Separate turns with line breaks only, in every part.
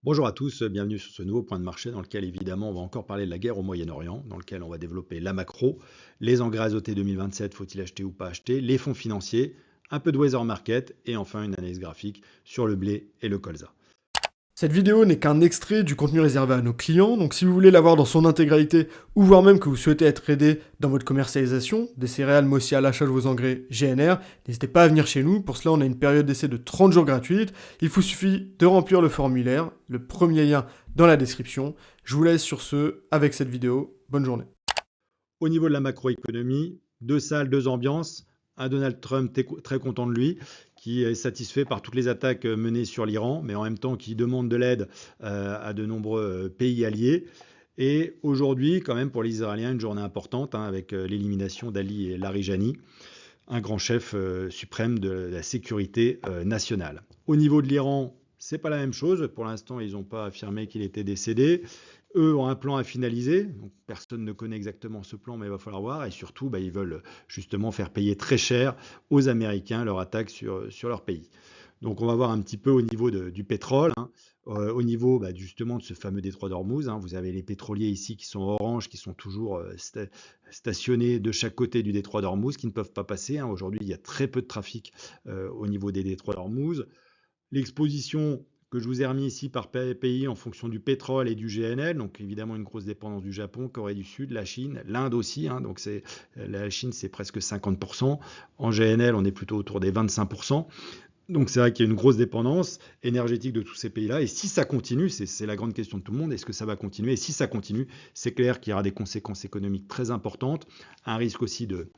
Bonjour à tous, bienvenue sur ce nouveau point de marché dans lequel évidemment on va encore parler de la guerre au Moyen-Orient, dans lequel on va développer la macro, les engrais azotés 2027, faut-il acheter ou pas acheter, les fonds financiers, un peu de weather market et enfin une analyse graphique sur le blé et le colza.
Cette vidéo n'est qu'un extrait du contenu réservé à nos clients, donc si vous voulez l'avoir dans son intégralité, ou voire même que vous souhaitez être aidé dans votre commercialisation des céréales, mais aussi à l'achat de vos engrais GNR, n'hésitez pas à venir chez nous. Pour cela, on a une période d'essai de 30 jours gratuite. Il vous suffit de remplir le formulaire, le premier lien dans la description. Je vous laisse sur ce avec cette vidéo. Bonne journée.
Au niveau de la macroéconomie, deux salles, deux ambiances, un Donald Trump très content de lui, qui est satisfait par toutes les attaques menées sur l'Iran, mais en même temps qui demande de l'aide à de nombreux pays alliés. Et aujourd'hui, quand même, pour les Israéliens, une journée importante avec l'élimination d'Ali Larijani, un grand chef suprême de la sécurité nationale. Au niveau de l'Iran, c'est pas la même chose. Pour l'instant, ils n'ont pas affirmé qu'il était décédé. Eux ont un plan à finaliser. Donc, personne ne connaît exactement ce plan, mais il va falloir voir. Et surtout, ils veulent justement faire payer très cher aux Américains leur attaque sur leur pays. Donc, on va voir un petit peu au niveau du pétrole. Au niveau justement de ce fameux détroit d'Ormuz. Vous avez les pétroliers ici qui sont orange, qui sont toujours stationnés de chaque côté du détroit d'Ormuz, qui ne peuvent pas passer. Aujourd'hui, il y a très peu de trafic au niveau des détroits d'Ormuz. L'exposition que je vous ai remis ici par pays en fonction du pétrole et du GNL, donc évidemment une grosse dépendance du Japon, Corée du Sud, la Chine, l'Inde aussi, donc la Chine c'est presque 50%, en GNL on est plutôt autour des 25%, donc c'est vrai qu'il y a une grosse dépendance énergétique de tous ces pays-là, et si ça continue, c'est la grande question de tout le monde, est-ce que ça va continuer? Et si ça continue, c'est clair qu'il y aura des conséquences économiques très importantes, un risque aussi de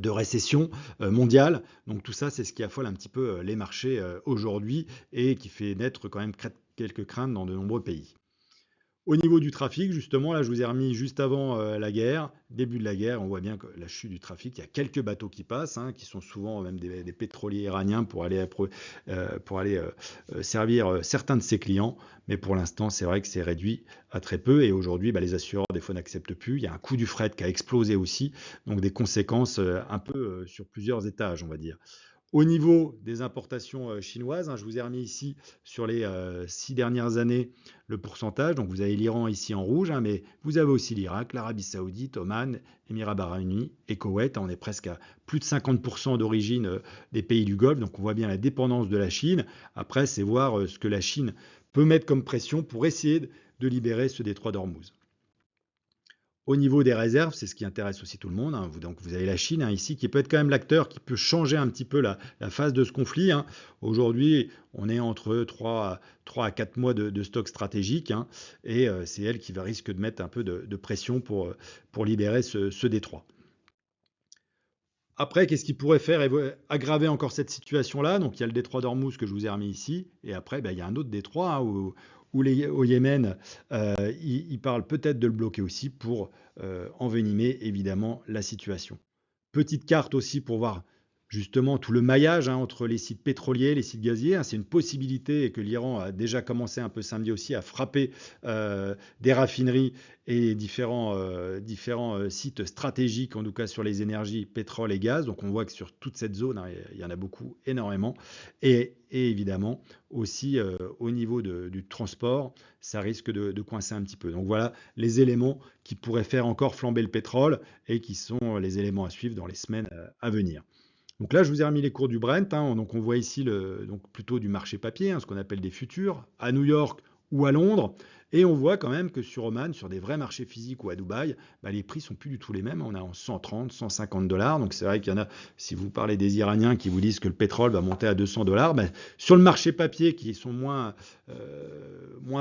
récession mondiale. Donc tout ça, c'est ce qui affole un petit peu les marchés aujourd'hui et qui fait naître quand même quelques craintes dans de nombreux pays. Au niveau du trafic, justement, là, je vous ai remis juste avant la guerre, début de la guerre, on voit bien que la chute du trafic, il y a quelques bateaux qui passent, qui sont souvent même des pétroliers iraniens pour aller servir certains de ses clients, mais pour l'instant, c'est vrai que c'est réduit à très peu, et aujourd'hui, les assureurs, des fois, n'acceptent plus. Il y a un coût du fret qui a explosé aussi, donc des conséquences un peu sur plusieurs étages, on va dire. Au niveau des importations chinoises, je vous ai remis ici sur les 6 dernières années le pourcentage. Donc vous avez l'Iran ici en rouge, mais vous avez aussi l'Irak, l'Arabie Saoudite, Oman, Émirats Arabes Unis et Koweït. On est presque à plus de 50% d'origine des pays du Golfe. Donc on voit bien la dépendance de la Chine. Après, c'est voir ce que la Chine peut mettre comme pression pour essayer de libérer ce détroit d'Ormuz. Au niveau des réserves, c'est ce qui intéresse aussi tout le monde. Donc vous avez la Chine ici qui peut être quand même l'acteur qui peut changer un petit peu la phase de ce conflit. Aujourd'hui, on est entre 3 à 4 mois de stock stratégique, et c'est elle qui risque de mettre un peu de pression pour libérer ce détroit. Après, qu'est-ce qui pourrait faire aggraver encore cette situation-là? Donc, il y a le détroit d'Ormuz que je vous ai remis ici. Et après, il y a un autre détroit où au Yémen, ils parlent peut-être de le bloquer aussi pour envenimer évidemment la situation. Petite carte aussi pour voir justement tout le maillage entre les sites pétroliers, les sites gaziers. C'est une possibilité et que l'Iran a déjà commencé un peu samedi aussi à frapper des raffineries et différents sites stratégiques, en tout cas sur les énergies pétrole et gaz. Donc on voit que sur toute cette zone, il y en a beaucoup, énormément. Et évidemment aussi au niveau du transport, ça risque de coincer un petit peu. Donc voilà les éléments qui pourraient faire encore flamber le pétrole et qui sont les éléments à suivre dans les semaines à venir. Donc là, je vous ai remis les cours du Brent. Donc on voit ici donc plutôt du marché papier, ce qu'on appelle des futurs, à New York ou à Londres. Et on voit quand même que sur Oman, sur des vrais marchés physiques ou à Dubaï, les prix sont plus du tout les mêmes. On est en 130, 150 dollars. Donc c'est vrai qu'il y en a, si vous parlez des Iraniens qui vous disent que le pétrole va monter à 200 dollars, sur le marché papier qui sont moins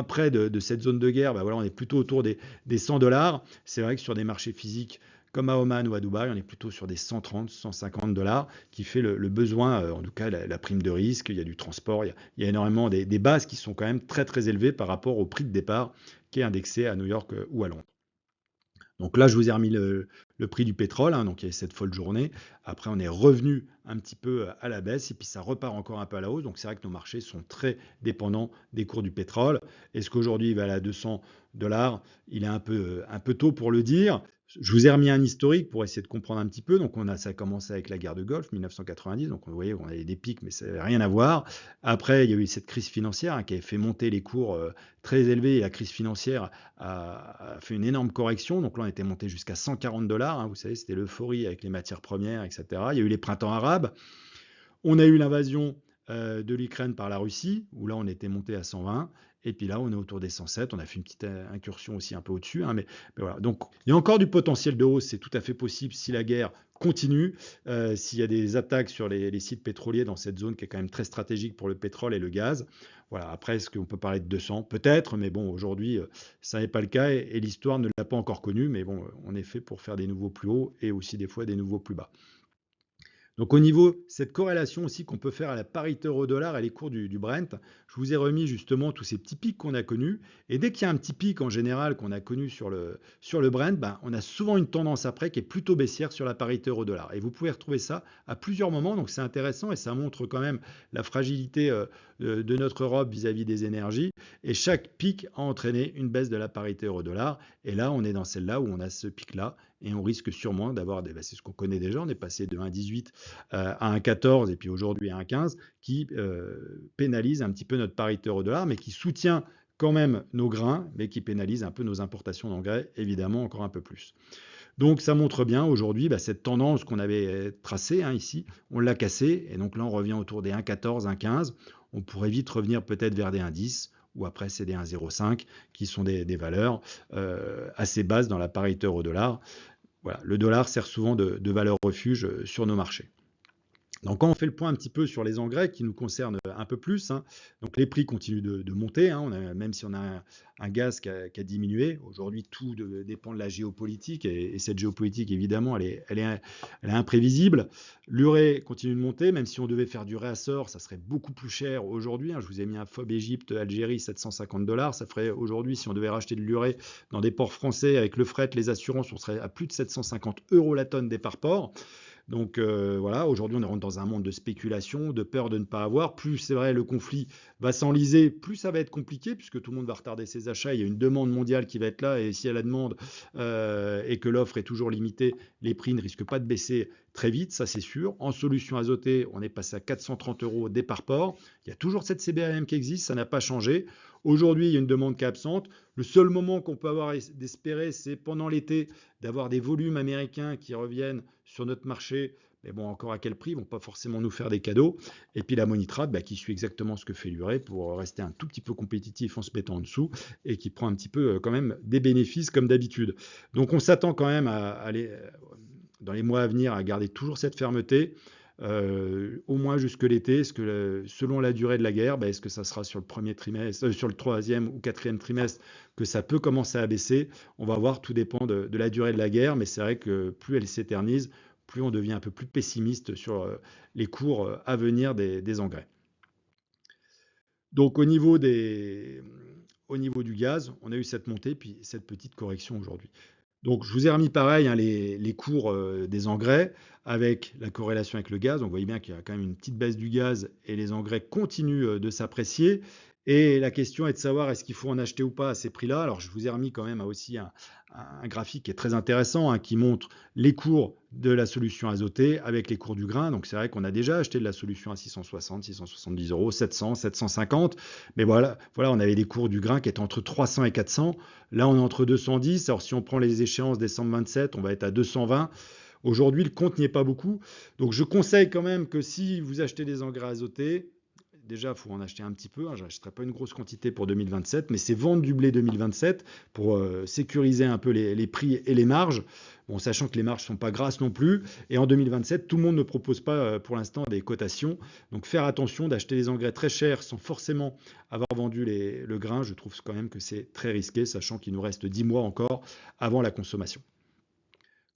près de cette zone de guerre, voilà, on est plutôt autour des 100 dollars. C'est vrai que sur des marchés physiques comme à Oman ou à Dubaï, on est plutôt sur des 130, 150 dollars, qui fait le besoin, en tout cas la prime de risque, il y a du transport, il y a énormément des bases qui sont quand même très très élevées par rapport au prix de départ qui est indexé à New York ou à Londres. Donc là, je vous ai remis le prix du pétrole, donc il y a cette folle journée. Après, on est revenu un petit peu à la baisse et puis ça repart encore un peu à la hausse. Donc c'est vrai que nos marchés sont très dépendants des cours du pétrole. Est-ce qu'aujourd'hui il va aller à 200 dollars? Il est un peu tôt pour le dire, Je vous ai remis un historique pour essayer de comprendre un petit peu. Donc, ça a commencé avec la guerre de Golfe, 1990. Donc, vous voyez, on avait des pics, mais ça n'avait rien à voir. Après, il y a eu cette crise financière qui avait fait monter les cours très élevés. Et la crise financière a fait une énorme correction. Donc, là, on était monté jusqu'à 140 dollars. Vous savez, c'était l'euphorie avec les matières premières, etc. Il y a eu les printemps arabes. On a eu l'invasion de l'Ukraine par la Russie, où là, on était monté à 120. Et puis là, on est autour des 107. On a fait une petite incursion aussi un peu au-dessus. Mais voilà. Donc, il y a encore du potentiel de hausse. C'est tout à fait possible si la guerre continue, s'il y a des attaques sur les sites pétroliers dans cette zone qui est quand même très stratégique pour le pétrole et le gaz. Voilà. Après, est-ce qu'on peut parler de 200? Peut-être, mais bon, aujourd'hui, ça n'est pas le cas et l'histoire ne l'a pas encore connu. Mais bon, on est fait pour faire des nouveaux plus hauts et aussi des fois des nouveaux plus bas. Donc au niveau, cette corrélation aussi qu'on peut faire à la parité euro-dollar et les cours du Brent, je vous ai remis justement tous ces petits pics qu'on a connus. Et dès qu'il y a un petit pic en général qu'on a connu sur le Brent, ben, on a souvent une tendance après qui est plutôt baissière sur la parité euro-dollar. Et vous pouvez retrouver ça à plusieurs moments, donc c'est intéressant et ça montre quand même la fragilité de notre Europe vis-à-vis des énergies. Et chaque pic a entraîné une baisse de la parité euro-dollar. Et là, on est dans celle-là où on a ce pic-là. Et on risque sûrement d'avoir, c'est ce qu'on connaît déjà, on est passé de 1,18 à 1,14 et puis aujourd'hui à 1,15, qui pénalise un petit peu notre parité euro-dollar, mais qui soutient quand même nos grains, mais qui pénalise un peu nos importations d'engrais, évidemment encore un peu plus. Donc ça montre bien aujourd'hui cette tendance qu'on avait tracée ici, on l'a cassée, et donc là on revient autour des 1,14, 1,15, on pourrait vite revenir peut-être vers des 1,10, ou après c'est des 1,05, qui sont des valeurs assez basses dans la parité euro-dollar. Voilà, le dollar sert souvent de valeur refuge sur nos marchés. Donc quand on fait le point un petit peu sur les engrais qui nous concernent un peu plus, donc les prix continuent de monter, même si on a un gaz qui a diminué. Aujourd'hui, tout dépend de la géopolitique et cette géopolitique, évidemment, elle est imprévisible. L'urée continue de monter, même si on devait faire du réassort, ça serait beaucoup plus cher aujourd'hui. Je vous ai mis un FOB Égypte, Algérie, 750 dollars. Ça ferait aujourd'hui, si on devait racheter de l'urée dans des ports français avec le fret, les assurances, on serait à plus de 750 euros la tonne des par port. Donc voilà, aujourd'hui on rentre dans un monde de spéculation, de peur de ne pas avoir. Plus c'est vrai, le conflit va s'enliser, plus ça va être compliqué, puisque tout le monde va retarder ses achats. Il y a une demande mondiale qui va être là, et si elle a la demande et que l'offre est toujours limitée, les prix ne risquent pas de baisser très vite, ça c'est sûr. En solution azotée, on est passé à 430 euros des par port. Il y a toujours cette CBAM qui existe, ça n'a pas changé. Aujourd'hui, il y a une demande qui est absente. Le seul moment qu'on peut avoir d'espérer, c'est pendant l'été, d'avoir des volumes américains qui reviennent sur notre marché. Mais bon, encore à quel prix? Ils ne vont pas forcément nous faire des cadeaux. Et puis l'ammonitrate, qui suit exactement ce que fait l'urée pour rester un tout petit peu compétitif en se mettant en dessous et qui prend un petit peu quand même des bénéfices comme d'habitude. Donc on s'attend quand même à aller, dans les mois à venir, à garder toujours cette fermeté. Au moins jusque l'été, selon la durée de la guerre, est-ce que ça sera sur le premier trimestre, sur le troisième ou quatrième trimestre que ça peut commencer à baisser? On va voir, tout dépend de la durée de la guerre, mais c'est vrai que plus elle s'éternise, plus on devient un peu plus pessimiste sur les cours à venir des engrais. Donc au niveau du gaz, on a eu cette montée puis cette petite correction aujourd'hui. Donc, je vous ai remis pareil les cours des engrais avec la corrélation avec le gaz. Donc, vous voyez bien qu'il y a quand même une petite baisse du gaz et les engrais continuent de s'apprécier. Et la question est de savoir est-ce qu'il faut en acheter ou pas à ces prix-là. Alors, je vous ai remis quand même aussi un graphique qui est très intéressant, qui montre les cours de la solution azotée avec les cours du grain. Donc, c'est vrai qu'on a déjà acheté de la solution à 660, 670 euros, 700, 750. Mais voilà, on avait des cours du grain qui étaient entre 300 et 400. Là, on est entre 210. Alors, si on prend les échéances décembre 27, on va être à 220. Aujourd'hui, le compte n'y est pas beaucoup. Donc, je conseille quand même que si vous achetez des engrais azotés, déjà, il faut en acheter un petit peu. Je n'achèterai pas une grosse quantité pour 2027, mais c'est vendre du blé 2027 pour sécuriser un peu les prix et les marges. Bon, sachant que les marges ne sont pas grasses non plus. Et en 2027, tout le monde ne propose pas pour l'instant des cotations. Donc, faire attention d'acheter des engrais très chers sans forcément avoir vendu le grain. Je trouve quand même que c'est très risqué, sachant qu'il nous reste 10 mois encore avant la consommation.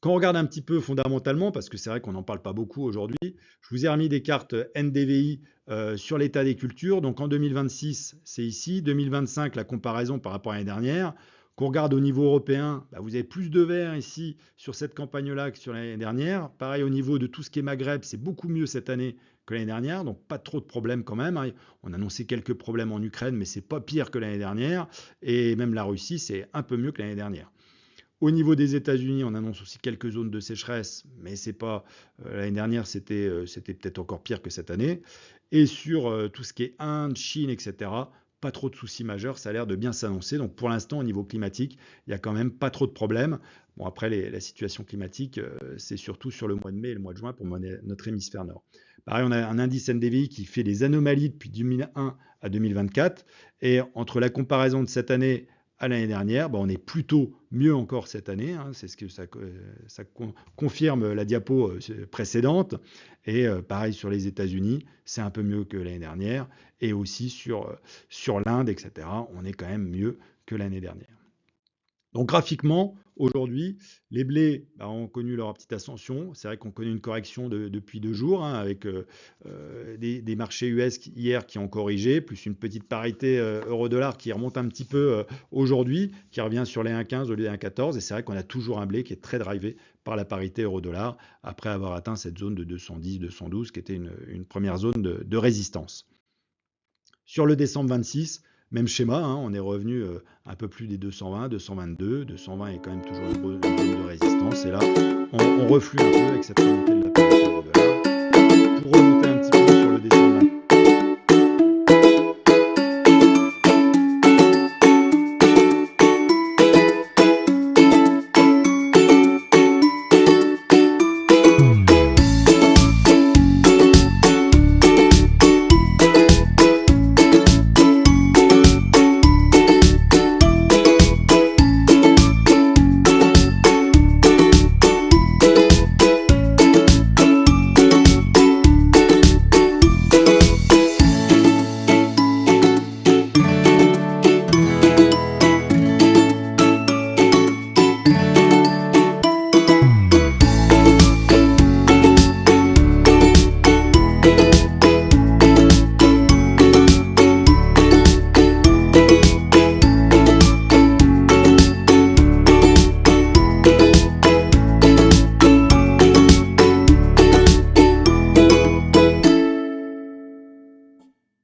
Quand on regarde un petit peu fondamentalement, parce que c'est vrai qu'on n'en parle pas beaucoup aujourd'hui, je vous ai remis des cartes NDVI sur l'état des cultures. Donc en 2026, c'est ici. 2025, la comparaison par rapport à l'année dernière. Qu'on regarde au niveau européen, vous avez plus de vert ici sur cette campagne-là que sur l'année dernière. Pareil au niveau de tout ce qui est Maghreb, c'est beaucoup mieux cette année que l'année dernière. Donc pas trop de problèmes quand même. On a annoncé quelques problèmes en Ukraine, mais c'est pas pire que l'année dernière. Et même la Russie, c'est un peu mieux que l'année dernière. Au niveau des États-Unis, on annonce aussi quelques zones de sécheresse, mais c'est pas l'année dernière, c'était peut-être encore pire que cette année. Et sur tout ce qui est Inde, Chine, etc., pas trop de soucis majeurs, ça a l'air de bien s'annoncer. Donc pour l'instant, au niveau climatique, il y a quand même pas trop de problèmes. Bon, après, la situation climatique, c'est surtout sur le mois de mai et le mois de juin pour notre hémisphère nord. Pareil, on a un indice NDVI qui fait des anomalies depuis 2001 à 2024. Et entre la comparaison de cette année à l'année dernière, on est plutôt mieux encore cette année, hein, c'est ce que ça confirme la diapo précédente. Et pareil sur les États-Unis, c'est un peu mieux que l'année dernière. Et aussi sur l'Inde, etc., on est quand même mieux que l'année dernière. Donc graphiquement, aujourd'hui, les blés ont connu leur petite ascension. C'est vrai qu'on connaît une correction depuis 2 jours, hein, avec des marchés US hier qui ont corrigé, plus une petite parité euro-dollar qui remonte un petit peu aujourd'hui, qui revient sur les 1,15 au lieu des 1,14. Et c'est vrai qu'on a toujours un blé qui est très drivé par la parité euro-dollar, après avoir atteint cette zone de 210-212, qui était une première zone de résistance. Sur le décembre 26, même schéma, hein, on est revenu un peu plus des 220, 222. 220 est quand même toujours une zone de résistance. Et là, on reflue un peu avec cette remontée de